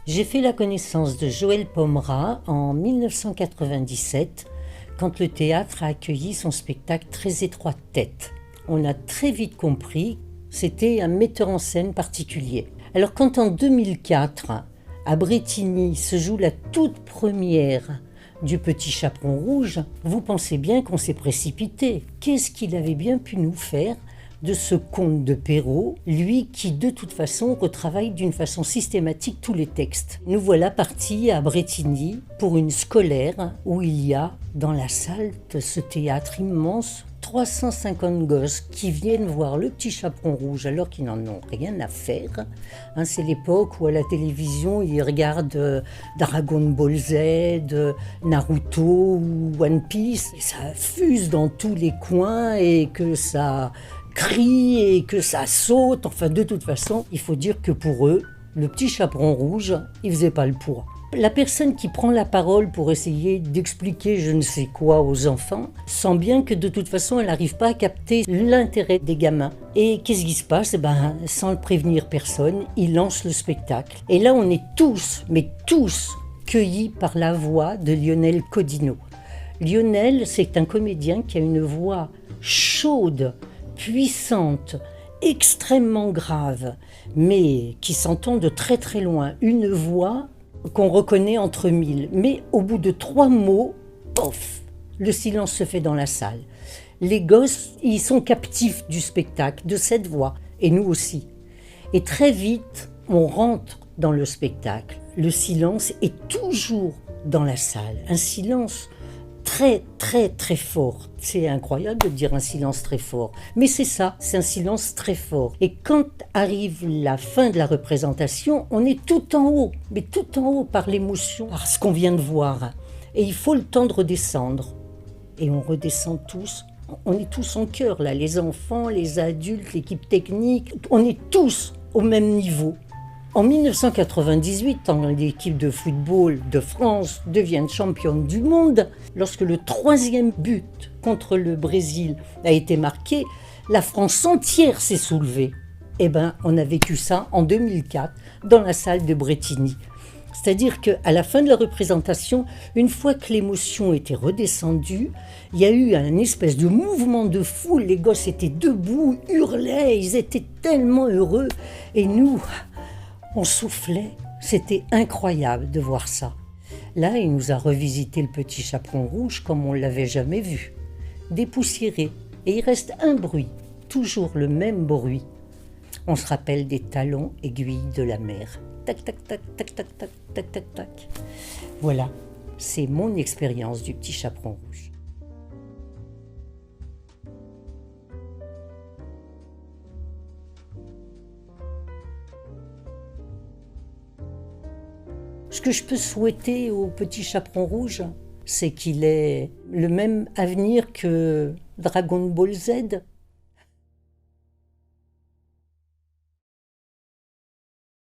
J'ai fait la connaissance de Joël Pomera en 1997, quand le théâtre a accueilli son spectacle Très étroite tête. On a très vite compris que c'était un metteur en scène particulier. Alors quand en 2004, à Brétigny se joue la toute première du Petit Chaperon Rouge, vous pensez bien qu'on s'est précipité. Qu'est-ce qu'il avait bien pu nous faire de ce conte de Perrault, lui qui de toute façon retravaille d'une façon systématique tous les textes. Nous voilà partis à Brétigny pour une scolaire où il y a dans la salle de ce théâtre immense 350 gosses qui viennent voir le Petit Chaperon Rouge alors qu'ils n'en ont rien à faire. C'est l'époque où à la télévision ils regardent Dragon Ball Z, Naruto ou One Piece. Et ça fuse dans tous les coins et que ça crie et que ça saute. Enfin, de toute façon, il faut dire que pour eux, le Petit Chaperon Rouge, il faisait pas le poids. La personne qui prend la parole pour essayer d'expliquer je ne sais quoi aux enfants sent bien que de toute façon, elle n'arrive pas à capter l'intérêt des gamins. Et qu'est-ce qui se passe ? Sans le prévenir personne, il lance le spectacle. Et là, on est tous, mais tous, cueillis par la voix de Lionel Codino. Lionel, c'est un comédien qui a une voix chaude, puissante, extrêmement grave, mais qui s'entend de très très loin. Une voix qu'on reconnaît entre mille. Mais au bout de 3 mots, pof, le silence se fait dans la salle. Les gosses, ils sont captifs du spectacle, de cette voix, et nous aussi. Et très vite, on rentre dans le spectacle. Le silence est toujours dans la salle. Un silence très très très fort. C'est incroyable de dire un silence très fort, mais c'est ça, c'est un silence très fort. Et quand arrive la fin de la représentation, on est tout en haut, mais tout en haut par l'émotion, par ce qu'on vient de voir. Et il faut le temps de redescendre. Et on redescend tous, on est tous en chœur là, les enfants, les adultes, l'équipe technique, on est tous au même niveau. En 1998, quand l'équipe de football de France devient championne du monde, lorsque le 3e but contre le Brésil a été marqué, la France entière s'est soulevée. On a vécu ça en 2004 dans la salle de Brétigny. C'est-à-dire qu'à la fin de la représentation, une fois que l'émotion était redescendue, il y a eu un espèce de mouvement de foule. Les gosses étaient debout, hurlaient, ils étaient tellement heureux. Et nous, on soufflait, c'était incroyable de voir ça. Là, il nous a revisité le Petit Chaperon Rouge comme on ne l'avait jamais vu. Dépoussiéré, et il reste un bruit, toujours le même bruit. On se rappelle des talons aiguilles de la mer. Tac, tac, tac, tac, tac, tac, tac, tac, tac. Voilà, c'est mon expérience du Petit Chaperon Rouge. Ce que je peux souhaiter au Petit Chaperon Rouge, c'est qu'il ait le même avenir que Dragon Ball Z.